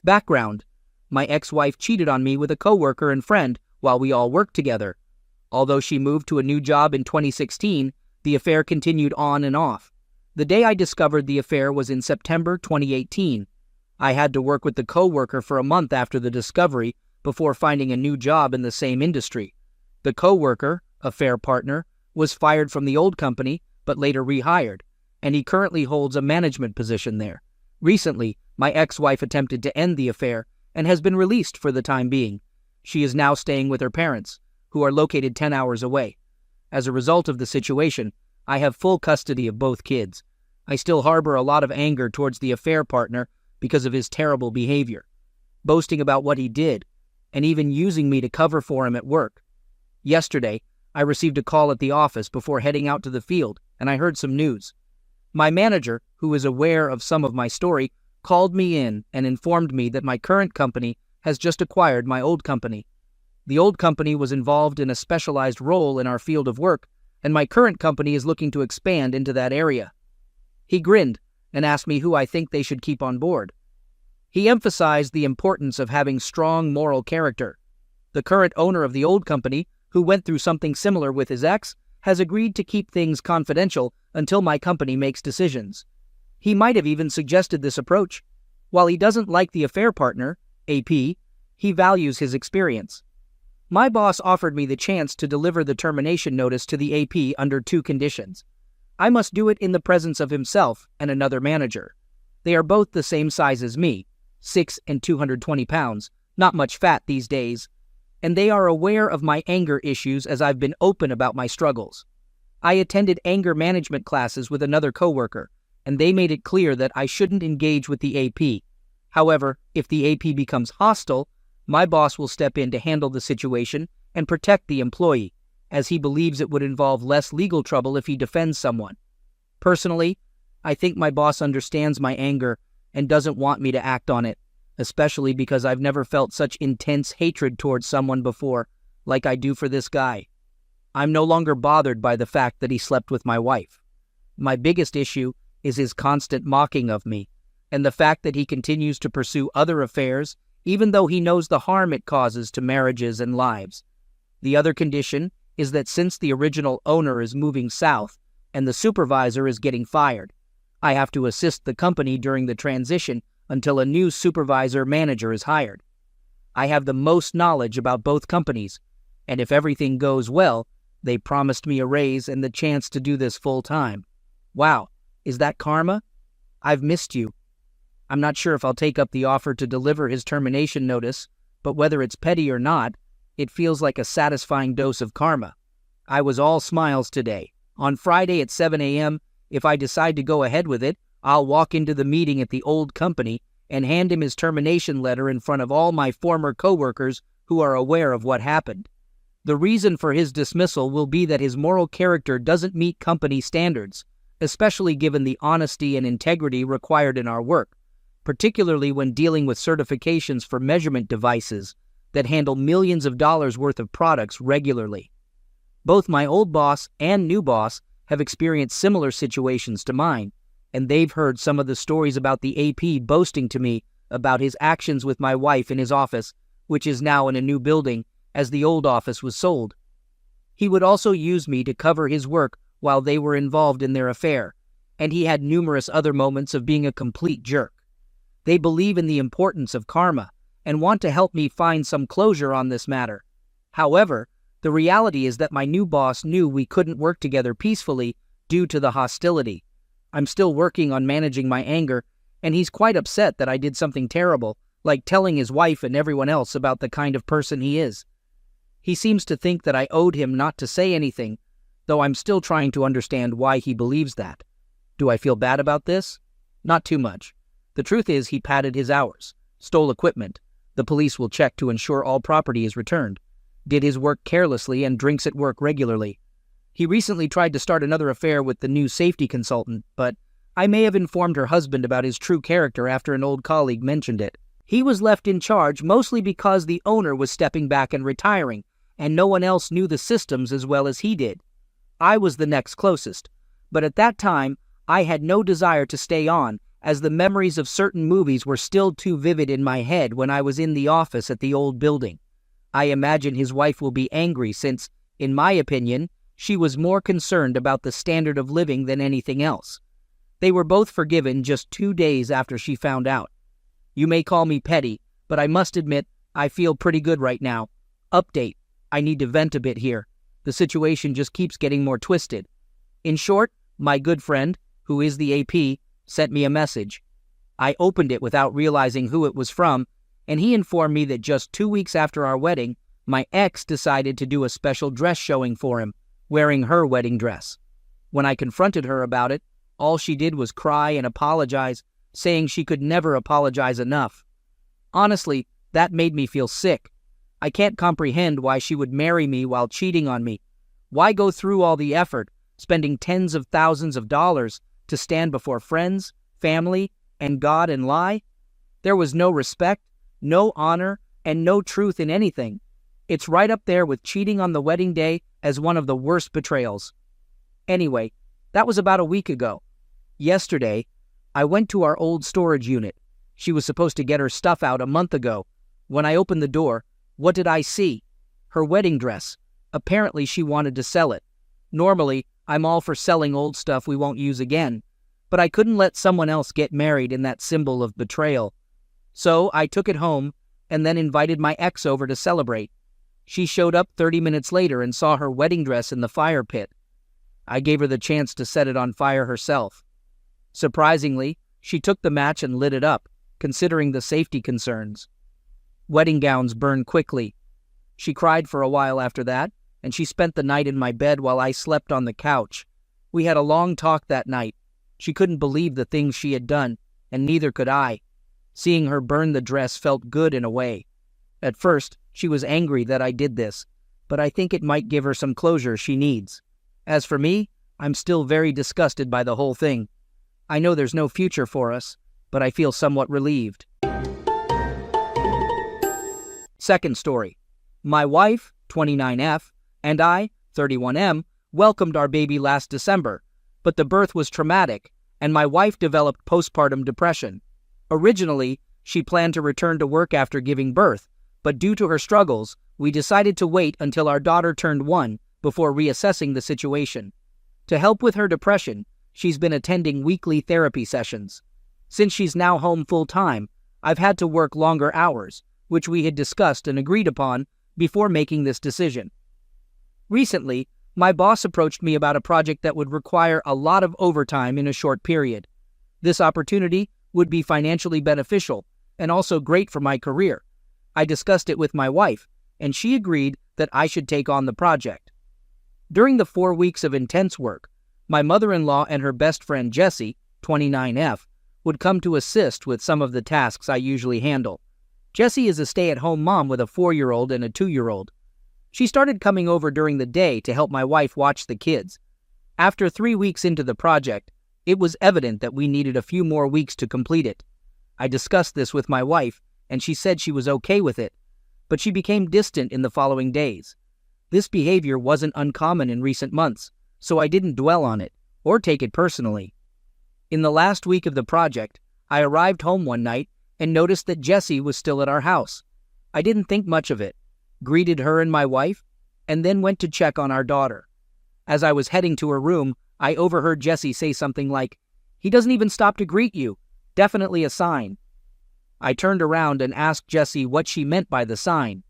Background: my ex-wife cheated on me with a coworker and friend while we all worked together. Although she moved to a new job in 2016, the affair continued on and off. The day I discovered the affair was in September 2018. I had to work with the coworker for a month after the discovery before finding a new job in the same industry. The coworker, affair partner, was fired from the old company but later rehired, and he currently holds a management position there. Recently, my ex-wife attempted to end the affair and has been released for the time being. She is now staying with her parents, who are located 10 hours away. As a result of the situation, I have full custody of both kids. I still harbor a lot of anger towards the affair partner because of his terrible behavior, boasting about what he did, and even using me to cover for him at work. Yesterday, I received a call at the office before heading out to the field, and I heard some news. My manager, who is aware of some of my story, called me in and informed me that my current company has just acquired my old company. The old company was involved in a specialized role in our field of work, and my current company is looking to expand into that area. He grinned and asked me who I think they should keep on board. He emphasized the importance of having strong moral character. The current owner of the old company, who went through something similar with his ex, has agreed to keep things confidential until my company makes decisions. He might have even suggested this approach. While he doesn't like the affair partner, AP, he values his experience. My boss offered me the chance to deliver the termination notice to the AP under 2 conditions. I must do it in the presence of himself and another manager. They are both the same size as me, 6 and 220 pounds, not much fat these days, and they are aware of my anger issues as I've been open about my struggles. I attended anger management classes with another coworker, and they made it clear that I shouldn't engage with the AP. However, if the AP becomes hostile, my boss will step in to handle the situation and protect the employee, as he believes it would involve less legal trouble if he defends someone. Personally, I think my boss understands my anger and doesn't want me to act on it, especially because I've never felt such intense hatred towards someone before, like I do for this guy. I'm no longer bothered by the fact that he slept with my wife. My biggest issue is his constant mocking of me, and the fact that he continues to pursue other affairs even though he knows the harm it causes to marriages and lives. The other condition is that since the original owner is moving south and the supervisor is getting fired, I have to assist the company during the transition until a new supervisor-manager is hired. I have the most knowledge about both companies, and if everything goes well, they promised me a raise and the chance to do this full-time. Wow, is that karma? I've missed you. I'm not sure if I'll take up the offer to deliver his termination notice, but whether it's petty or not, it feels like a satisfying dose of karma. I was all smiles today. On Friday at 7 a.m., if I decide to go ahead with it, I'll walk into the meeting at the old company and hand him his termination letter in front of all my former coworkers who are aware of what happened. The reason for his dismissal will be that his moral character doesn't meet company standards, especially given the honesty and integrity required in our work, particularly when dealing with certifications for measurement devices that handle millions of dollars worth of products regularly. Both my old boss and new boss have experienced similar situations to mine, and they've heard some of the stories about the AP boasting to me about his actions with my wife in his office, which is now in a new building as the old office was sold. He would also use me to cover his work while they were involved in their affair, and he had numerous other moments of being a complete jerk. They believe in the importance of karma and want to help me find some closure on this matter. However, the reality is that my new boss knew we couldn't work together peacefully due to the hostility. I'm still working on managing my anger, and he's quite upset that I did something terrible, like telling his wife and everyone else about the kind of person he is. He seems to think that I owed him not to say anything, though I'm still trying to understand why he believes that. Do I feel bad about this? Not too much. The truth is he padded his hours, stole equipment. The police will check to ensure all property is returned, did his work carelessly and drinks at work regularly. He recently tried to start another affair with the new safety consultant, but I may have informed her husband about his true character after an old colleague mentioned it. He was left in charge mostly because the owner was stepping back and retiring, and no one else knew the systems as well as he did. I was the next closest, but at that time, I had no desire to stay on, as the memories of certain movies were still too vivid in my head when I was in the office at the old building. I imagine his wife will be angry since, in my opinion, she was more concerned about the standard of living than anything else. They were both forgiven just 2 days after she found out. You may call me petty, but I must admit I feel pretty good right now. Update: I need to vent a bit here. The situation just keeps getting more twisted. In short, my good friend, who is the AP, sent me a message. I opened it without realizing who it was from, and he informed me that just 2 weeks after our wedding, my ex decided to do a special dress showing for him, wearing her wedding dress. When I confronted her about it, all she did was cry and apologize, saying she could never apologize enough. Honestly, that made me feel sick. I can't comprehend why she would marry me while cheating on me. Why go through all the effort, spending tens of thousands of dollars to stand before friends, family, and God and lie? There was no respect, no honor, and no truth in anything. It's right up there with cheating on the wedding day as one of the worst betrayals. Anyway, that was about a week ago. Yesterday, I went to our old storage unit. She was supposed to get her stuff out a month ago. When I opened the door, what did I see? Her wedding dress. Apparently she wanted to sell it. Normally, I'm all for selling old stuff we won't use again, but I couldn't let someone else get married in that symbol of betrayal. So I took it home and then invited my ex over to celebrate. She showed up 30 minutes later and saw her wedding dress in the fire pit. I gave her the chance to set it on fire herself. Surprisingly, she took the match and lit it up, considering the safety concerns. Wedding gowns burn quickly. She cried for a while after that, and she spent the night in my bed while I slept on the couch. We had a long talk that night. She couldn't believe the things she had done, and neither could I. Seeing her burn the dress felt good in a way. At first, she was angry that I did this, but I think it might give her some closure she needs. As for me, I'm still very disgusted by the whole thing. I know there's no future for us, but I feel somewhat relieved. Second story. My wife, 29F, and I, 31M, welcomed our baby last December, but the birth was traumatic, and my wife developed postpartum depression. Originally, she planned to return to work after giving birth, but due to her struggles, we decided to wait until our daughter turned 1 before reassessing the situation. To help with her depression, she's been attending weekly therapy sessions. Since she's now home full-time, I've had to work longer hours, which we had discussed and agreed upon before making this decision. Recently, my boss approached me about a project that would require a lot of overtime in a short period. This opportunity would be financially beneficial and also great for my career. I discussed it with my wife, and she agreed that I should take on the project. During the 4 weeks of intense work, my mother-in-law and her best friend Jessie, 29F, would come to assist with some of the tasks I usually handle. Jessie is a stay-at-home mom with a 4-year-old and a 2-year-old. She started coming over during the day to help my wife watch the kids. After 3 weeks into the project, it was evident that we needed a few more weeks to complete it. I discussed this with my wife, and she said she was okay with it, but she became distant in the following days. This behavior wasn't uncommon in recent months, so I didn't dwell on it or take it personally. In the last week of the project, I arrived home one night and noticed that Jessie was still at our house. I didn't think much of it, greeted her and my wife, and then went to check on our daughter. As I was heading to her room, I overheard Jessie say something like, "He doesn't even stop to greet you. Definitely a sign." I turned around and asked Jessie what she meant by the sign.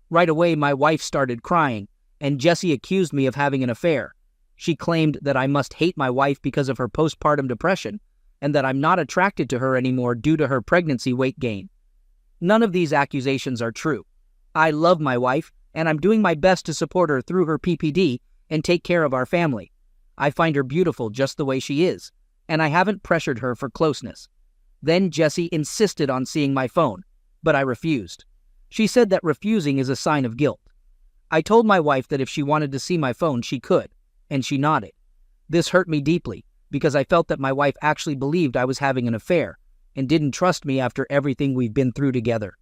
Right away, my wife started crying, and Jessie accused me of having an affair. She claimed that I must hate my wife because of her postpartum depression, and that I'm not attracted to her anymore due to her pregnancy weight gain. None of these accusations are true. I love my wife, and I'm doing my best to support her through her PPD and take care of our family. I find her beautiful just the way she is, and I haven't pressured her for closeness. Then Jessie insisted on seeing my phone, but I refused. She said that refusing is a sign of guilt. I told my wife that if she wanted to see my phone, she could, and she nodded. This hurt me deeply, because I felt that my wife actually believed I was having an affair and didn't trust me after everything we've been through together.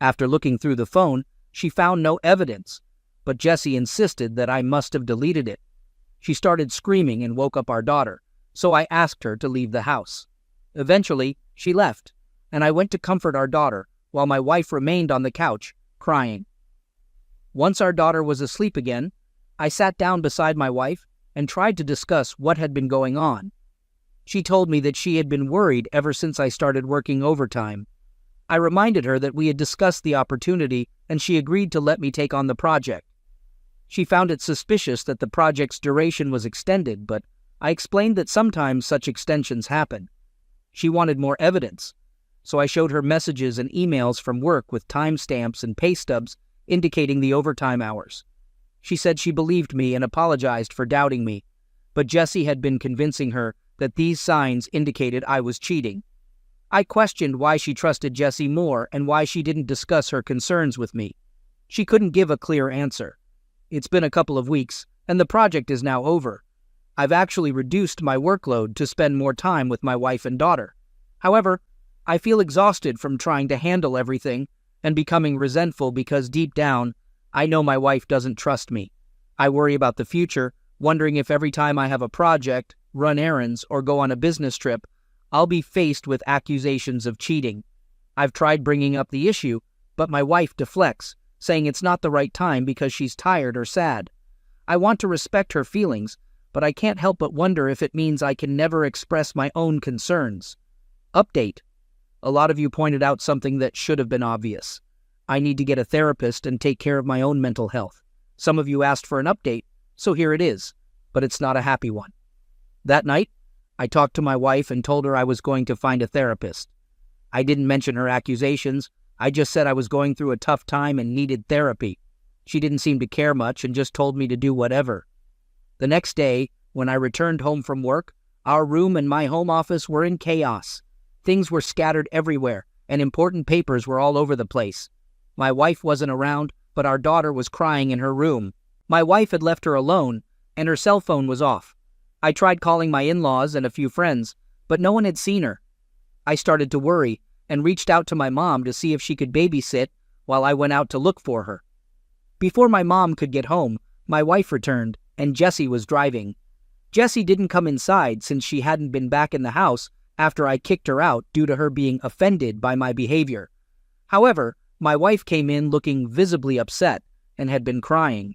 After looking through the phone, she found no evidence, but Jessie insisted that I must have deleted it. She started screaming and woke up our daughter, so I asked her to leave the house. Eventually, she left, and I went to comfort our daughter while my wife remained on the couch, crying. Once our daughter was asleep again, I sat down beside my wife and tried to discuss what had been going on. She told me that she had been worried ever since I started working overtime. I reminded her that we had discussed the opportunity and she agreed to let me take on the project. She found it suspicious that the project's duration was extended, but I explained that sometimes such extensions happen. She wanted more evidence, so I showed her messages and emails from work with timestamps and pay stubs indicating the overtime hours. She said she believed me and apologized for doubting me, but Jesse had been convincing her that these signs indicated I was cheating. I questioned why she trusted Jesse more and why she didn't discuss her concerns with me. She couldn't give a clear answer. It's been a couple of weeks, and the project is now over. I've actually reduced my workload to spend more time with my wife and daughter. However, I feel exhausted from trying to handle everything and becoming resentful because deep down, I know my wife doesn't trust me. I worry about the future, wondering if every time I have a project, run errands, or go on a business trip, I'll be faced with accusations of cheating. I've tried bringing up the issue, but my wife deflects, saying it's not the right time because she's tired or sad. I want to respect her feelings, but I can't help but wonder if it means I can never express my own concerns. Update. A lot of you pointed out something that should have been obvious. I need to get a therapist and take care of my own mental health. Some of you asked for an update, so here it is, but it's not a happy one. That night, I talked to my wife and told her I was going to find a therapist. I didn't mention her accusations. I just said I was going through a tough time and needed therapy. She didn't seem to care much and just told me to do whatever. The next day, when I returned home from work, our room and my home office were in chaos. Things were scattered everywhere, and important papers were all over the place. My wife wasn't around, but our daughter was crying in her room. My wife had left her alone, and her cell phone was off. I tried calling my in-laws and a few friends, but no one had seen her. I started to worry and reached out to my mom to see if she could babysit while I went out to look for her. Before my mom could get home, my wife returned, and Jessie was driving. Jessie didn't come inside since she hadn't been back in the house after I kicked her out due to her being offended by my behavior. However, my wife came in looking visibly upset and had been crying.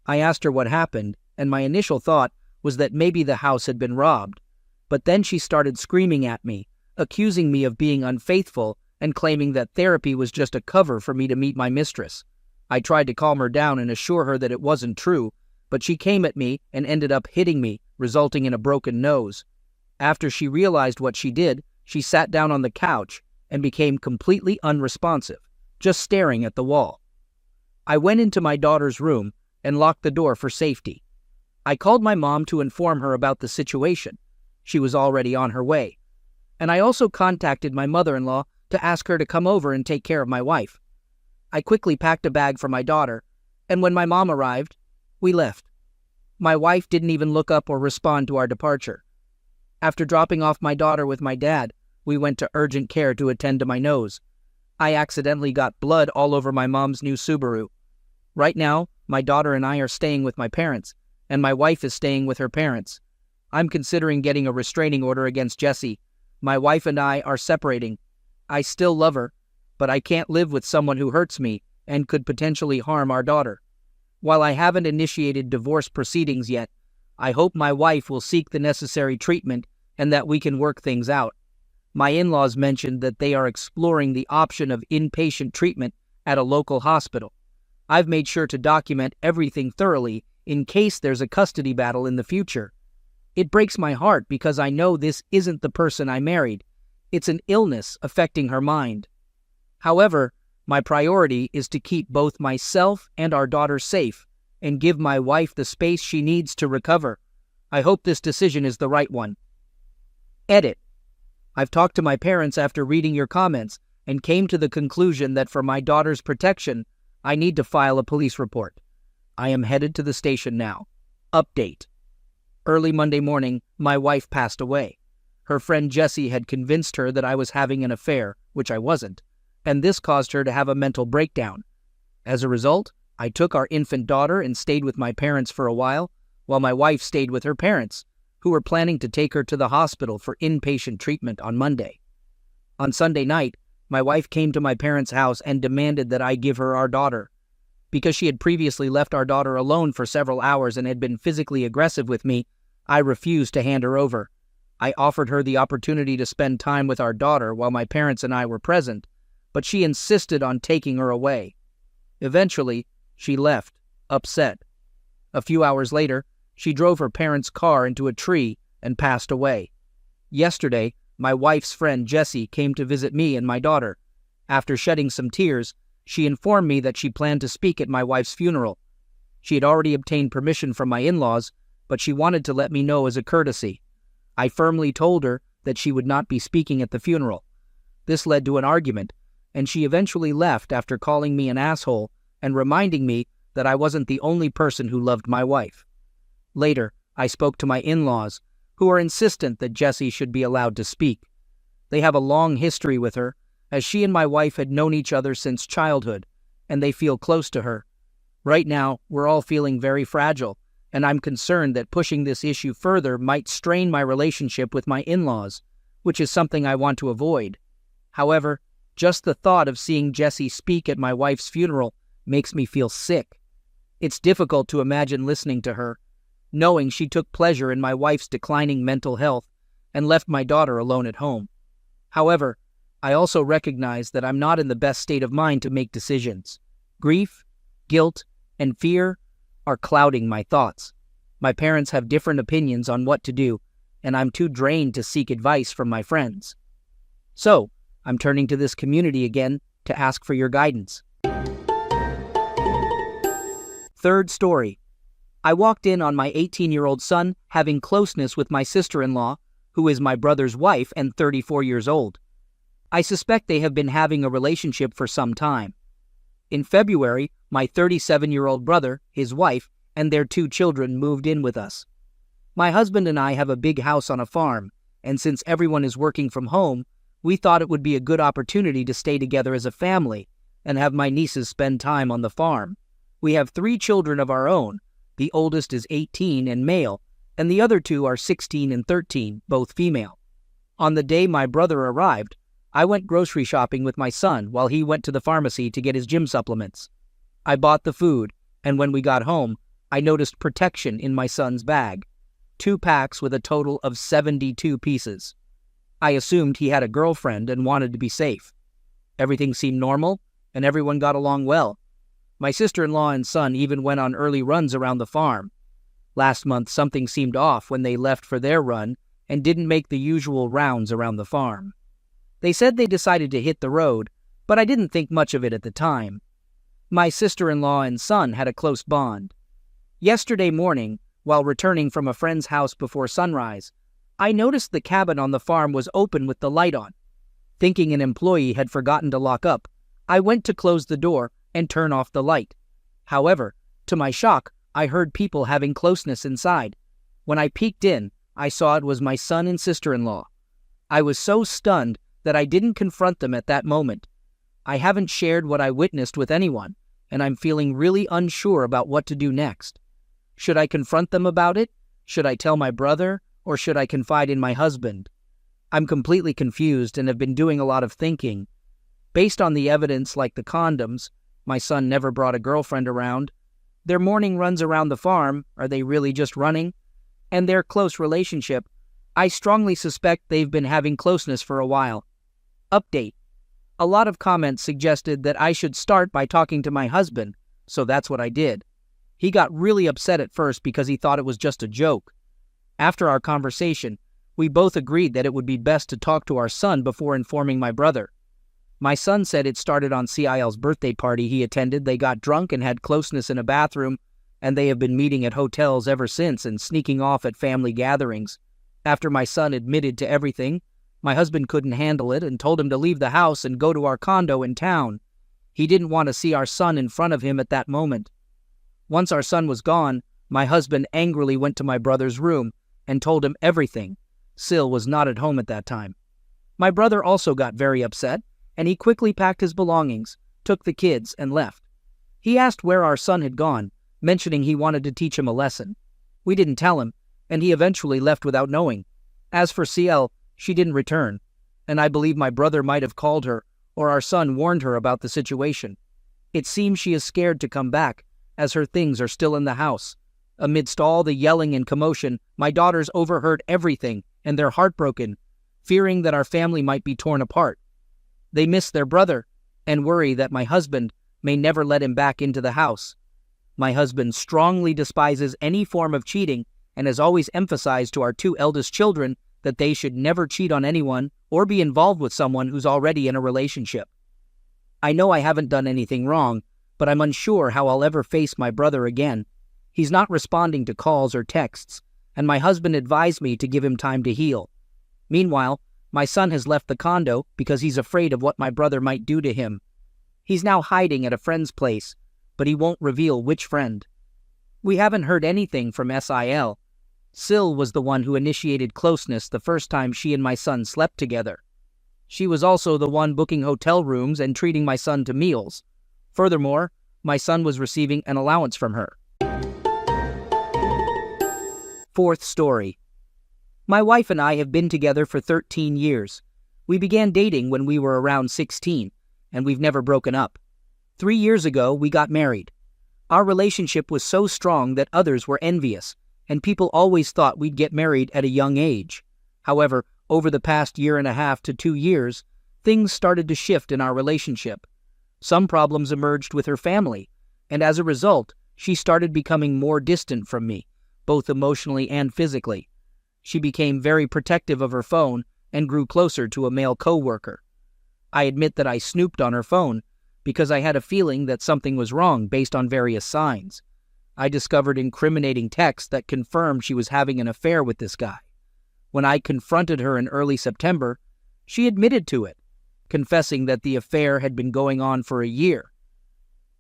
I asked her what happened, and my initial thought was that maybe the house had been robbed. But then she started screaming at me, accusing me of being unfaithful and claiming that therapy was just a cover for me to meet my mistress. I tried to calm her down and assure her that it wasn't true, but she came at me and ended up hitting me, resulting in a broken nose. After she realized what she did, she sat down on the couch and became completely unresponsive, just staring at the wall. I went into my daughter's room and locked the door for safety. I called my mom to inform her about the situation. She was already on her way. And I also contacted my mother-in-law to ask her to come over and take care of my wife. I quickly packed a bag for my daughter, and when my mom arrived, we left. My wife didn't even look up or respond to our departure. After dropping off my daughter with my dad, we went to urgent care to attend to my nose. I accidentally got blood all over my mom's new Subaru. Right now, my daughter and I are staying with my parents, and my wife is staying with her parents. I'm considering getting a restraining order against Jessie. My wife and I are separating. I still love her, but I can't live with someone who hurts me and could potentially harm our daughter. While I haven't initiated divorce proceedings yet, I hope my wife will seek the necessary treatment and that we can work things out. My in-laws mentioned that they are exploring the option of inpatient treatment at a local hospital. I've made sure to document everything thoroughly in case there's a custody battle in the future. It breaks my heart because I know this isn't the person I married. It's an illness affecting her mind. However, my priority is to keep both myself and our daughter safe and give my wife the space she needs to recover. I hope this decision is the right one. Edit. I've talked to my parents after reading your comments and came to the conclusion that for my daughter's protection, I need to file a police report. I am headed to the station now. Update. Early Monday morning, my wife passed away. Her friend Jessie had convinced her that I was having an affair, which I wasn't, and this caused her to have a mental breakdown. As a result, I took our infant daughter and stayed with my parents for a while my wife stayed with her parents, who were planning to take her to the hospital for inpatient treatment on Monday. On Sunday night, my wife came to my parents' house and demanded that I give her our daughter. Because she had previously left our daughter alone for several hours and had been physically aggressive with me, I refused to hand her over. I offered her the opportunity to spend time with our daughter while my parents and I were present, but she insisted on taking her away. Eventually, she left, upset. A few hours later, she drove her parents' car into a tree and passed away. Yesterday, my wife's friend Jessie came to visit me and my daughter. After shedding some tears, she informed me that she planned to speak at my wife's funeral. She had already obtained permission from my in-laws, but she wanted to let me know as a courtesy. I firmly told her that she would not be speaking at the funeral. This led to an argument, and she eventually left after calling me an asshole and reminding me that I wasn't the only person who loved my wife. Later, I spoke to my in-laws, who are insistent that Jessie should be allowed to speak. They have a long history with her, as she and my wife had known each other since childhood, and they feel close to her. Right now, we're all feeling very fragile, and I'm concerned that pushing this issue further might strain my relationship with my in-laws, which is something I want to avoid. However, just the thought of seeing Jessie speak at my wife's funeral makes me feel sick. It's difficult to imagine listening to her, knowing she took pleasure in my wife's declining mental health and left my daughter alone at home. However, I also recognize that I'm not in the best state of mind to make decisions. Grief, guilt, and fear are clouding my thoughts. My parents have different opinions on what to do, and I'm too drained to seek advice from my friends. So, I'm turning to this community again to ask for your guidance. Third story. I walked in on my 18-year-old son having closeness with my sister-in-law, who is my brother's wife and 34 years old. I suspect they have been having a relationship for some time. In February, my 37-year-old brother, his wife, and their 2 children moved in with us. My husband and I have a big house on a farm, and since everyone is working from home, we thought it would be a good opportunity to stay together as a family and have my nieces spend time on the farm. We have 3 children of our own. The oldest is 18 and male, and the other 2 are 16 and 13, both female. On the day my brother arrived, I went grocery shopping with my son while he went to the pharmacy to get his gym supplements. I bought the food, and when we got home, I noticed protection in my son's bag. 2 packs with a total of 72 pieces. I assumed he had a girlfriend and wanted to be safe. Everything seemed normal, and everyone got along well. My sister-in-law and son even went on early runs around the farm. Last month, something seemed off when they left for their run and didn't make the usual rounds around the farm. They said they decided to hit the road, but I didn't think much of it at the time. My sister-in-law and son had a close bond. Yesterday morning, while returning from a friend's house before sunrise, I noticed the cabin on the farm was open with the light on. Thinking an employee had forgotten to lock up, I went to close the door and turn off the light. However, to my shock, I heard people having closeness inside. When I peeked in, I saw it was my son and sister-in-law. I was so stunned that I didn't confront them at that moment. I haven't shared what I witnessed with anyone, and I'm feeling really unsure about what to do next. Should I confront them about it? Should I tell my brother? Or should I confide in my husband? I'm completely confused and have been doing a lot of thinking. Based on the evidence like the condoms, my son never brought a girlfriend around, their morning runs around the farm, are they really just running? And their close relationship, I strongly suspect they've been having closeness for a while. Update. A lot of comments suggested that I should start by talking to my husband, so that's what I did. He got really upset at first because he thought it was just a joke. After our conversation, we both agreed that it would be best to talk to our son before informing my brother. My son said it started on CIL's birthday party he attended. They got drunk and had closeness in a bathroom, and they have been meeting at hotels ever since and sneaking off at family gatherings. After my son admitted to everything, my husband couldn't handle it and told him to leave the house and go to our condo in town. He didn't want to see our son in front of him at that moment. Once our son was gone, my husband angrily went to my brother's room and told him everything. Sil was not at home at that time. My brother also got very upset, and he quickly packed his belongings, took the kids, and left. He asked where our son had gone, mentioning he wanted to teach him a lesson. We didn't tell him, and he eventually left without knowing. As for CL, she didn't return, and I believe my brother might have called her or our son warned her about the situation. It seems she is scared to come back, as her things are still in the house. Amidst all the yelling and commotion, my daughters overheard everything, and they're heartbroken, fearing that our family might be torn apart. They miss their brother, and worry that my husband may never let him back into the house. My husband strongly despises any form of cheating and has always emphasized to our two eldest children that they should never cheat on anyone or be involved with someone who's already in a relationship. I know I haven't done anything wrong, but I'm unsure how I'll ever face my brother again. He's not responding to calls or texts, and my husband advised me to give him time to heal. Meanwhile, my son has left the condo because he's afraid of what my brother might do to him. He's now hiding at a friend's place, but he won't reveal which friend. We haven't heard anything from SIL. Sil was the one who initiated closeness the first time she and my son slept together. She was also the one booking hotel rooms and treating my son to meals. Furthermore, my son was receiving an allowance from her. Fourth story. My wife and I have been together for 13 years. We began dating when we were around 16, and we've never broken up. 3 years ago, we got married. Our relationship was so strong that others were envious, and people always thought we'd get married at a young age. However, over the past 1.5 to 2 years, things started to shift in our relationship. Some problems emerged with her family, and as a result, she started becoming more distant from me, both emotionally and physically. She became very protective of her phone and grew closer to a male coworker. I admit that I snooped on her phone because I had a feeling that something was wrong based on various signs. I discovered incriminating texts that confirmed she was having an affair with this guy. When I confronted her in early September, she admitted to it, confessing that the affair had been going on for a year.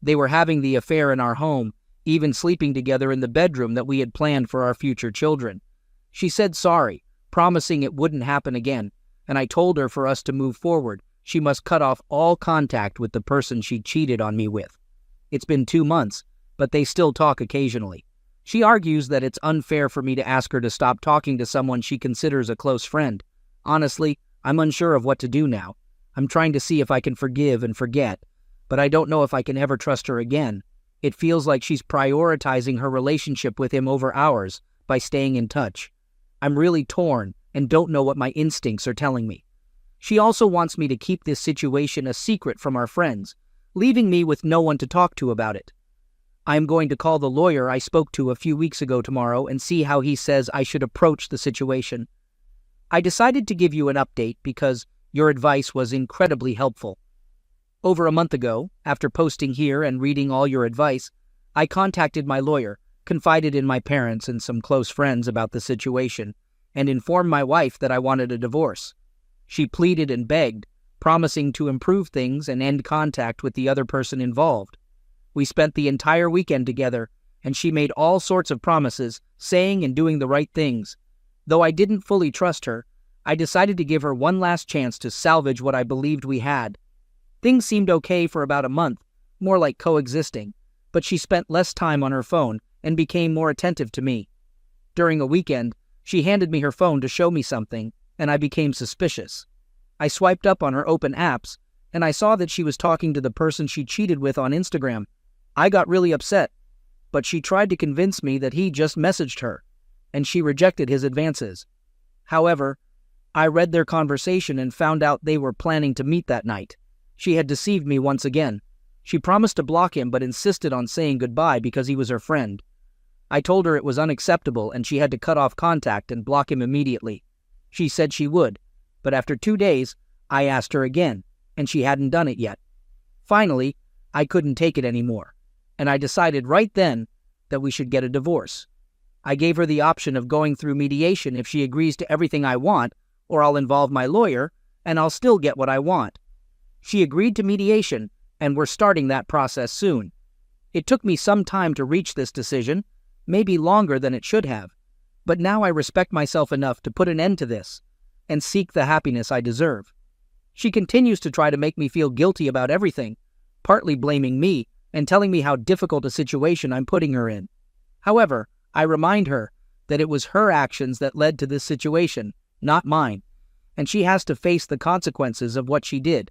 They were having the affair in our home, even sleeping together in the bedroom that we had planned for our future children. She said sorry, promising it wouldn't happen again, and I told her for us to move forward, she must cut off all contact with the person she cheated on me with. It's been 2 months, but they still talk occasionally. She argues that it's unfair for me to ask her to stop talking to someone she considers a close friend. Honestly, I'm unsure of what to do now. I'm trying to see if I can forgive and forget, but I don't know if I can ever trust her again. It feels like she's prioritizing her relationship with him over ours by staying in touch. I'm really torn and don't know what my instincts are telling me. She also wants me to keep this situation a secret from our friends, leaving me with no one to talk to about it. I am going to call the lawyer I spoke to a few weeks ago tomorrow and see how he says I should approach the situation. I decided to give you an update because your advice was incredibly helpful. Over a month ago, after posting here and reading all your advice, I contacted my lawyer, confided in my parents and some close friends about the situation, and informed my wife that I wanted a divorce. She pleaded and begged, promising to improve things and end contact with the other person involved. We spent the entire weekend together, and she made all sorts of promises, saying and doing the right things. Though I didn't fully trust her, I decided to give her one last chance to salvage what I believed we had. Things seemed okay for about a month, more like coexisting, but she spent less time on her phone and became more attentive to me. During a weekend, she handed me her phone to show me something, and I became suspicious. I swiped up on her open apps, and I saw that she was talking to the person she cheated with on Instagram. I got really upset, but she tried to convince me that he just messaged her, and she rejected his advances. However, I read their conversation and found out they were planning to meet that night. She had deceived me once again. She promised to block him but insisted on saying goodbye because he was her friend. I told her it was unacceptable and she had to cut off contact and block him immediately. She said she would, but after 2 days, I asked her again, and she hadn't done it yet. Finally, I couldn't take it anymore, and I decided right then that we should get a divorce. I gave her the option of going through mediation if she agrees to everything I want, or I'll involve my lawyer, and I'll still get what I want. She agreed to mediation, and we're starting that process soon. It took me some time to reach this decision, maybe longer than it should have, but now I respect myself enough to put an end to this and seek the happiness I deserve. She continues to try to make me feel guilty about everything, partly blaming me and telling me how difficult a situation I'm putting her in. However, I remind her that it was her actions that led to this situation, not mine, and she has to face the consequences of what she did.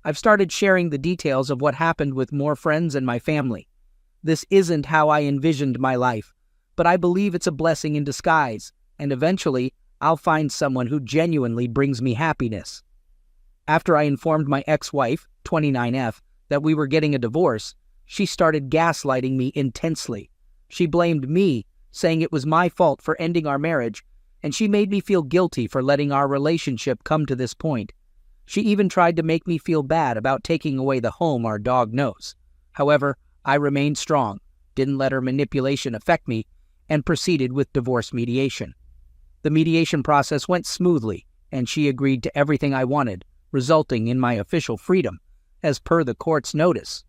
I've started sharing the details of what happened with more friends and my family. This isn't how I envisioned my life, but I believe it's a blessing in disguise, and eventually I'll find someone who genuinely brings me happiness. After I informed my ex-wife, 29F, that we were getting a divorce, she started gaslighting me intensely. She blamed me, saying it was my fault for ending our marriage, and she made me feel guilty for letting our relationship come to this point. She even tried to make me feel bad about taking away the home our dog knows. However, I remained strong, didn't let her manipulation affect me, and proceeded with divorce mediation. The mediation process went smoothly, and she agreed to everything I wanted, resulting in my official freedom, as per the court's notice.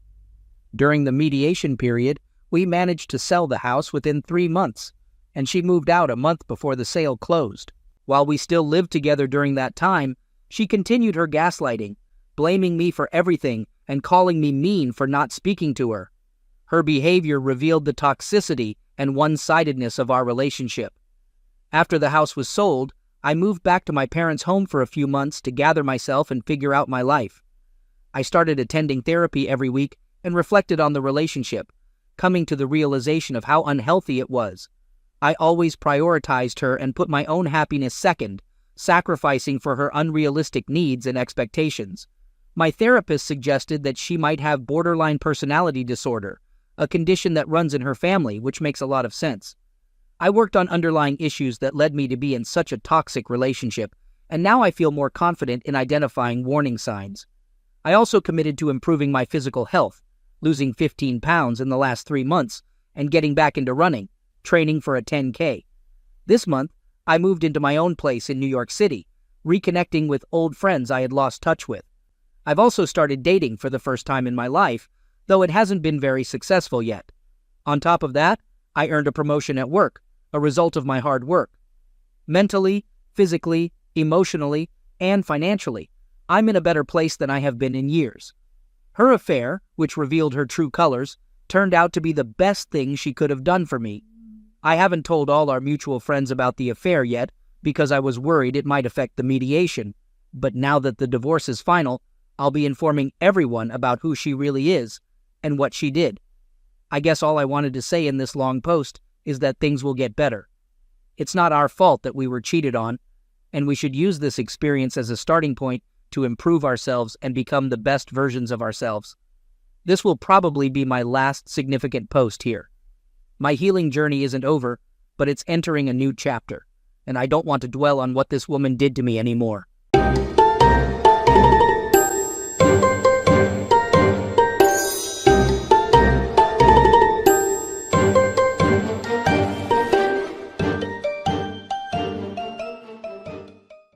During the mediation period, we managed to sell the house within 3 months, and she moved out a month before the sale closed. While we still lived together during that time, she continued her gaslighting, blaming me for everything and calling me mean for not speaking to her. Her behavior revealed the toxicity and one-sidedness of our relationship. After the house was sold, I moved back to my parents' home for a few months to gather myself and figure out my life. I started attending therapy every week and reflected on the relationship, coming to the realization of how unhealthy it was. I always prioritized her and put my own happiness second, sacrificing for her unrealistic needs and expectations. My therapist suggested that she might have borderline personality disorder, a condition that runs in her family, which makes a lot of sense. I worked on underlying issues that led me to be in such a toxic relationship, and now I feel more confident in identifying warning signs. I also committed to improving my physical health, losing 15 pounds in the last 3 months, and getting back into running, training for a 10K. This month, I moved into my own place in New York City, reconnecting with old friends I had lost touch with. I've also started dating for the first time in my life, though it hasn't been very successful yet. On top of that, I earned a promotion at work, a result of my hard work. Mentally, physically, emotionally, and financially, I'm in a better place than I have been in years. Her affair, which revealed her true colors, turned out to be the best thing she could have done for me. I haven't told all our mutual friends about the affair yet because I was worried it might affect the mediation, but now that the divorce is final, I'll be informing everyone about who she really is and what she did. I guess all I wanted to say in this long post is that things will get better. It's not our fault that we were cheated on, and we should use this experience as a starting point to improve ourselves and become the best versions of ourselves. This will probably be my last significant post here. My healing journey isn't over, but it's entering a new chapter, and I don't want to dwell on what this woman did to me anymore.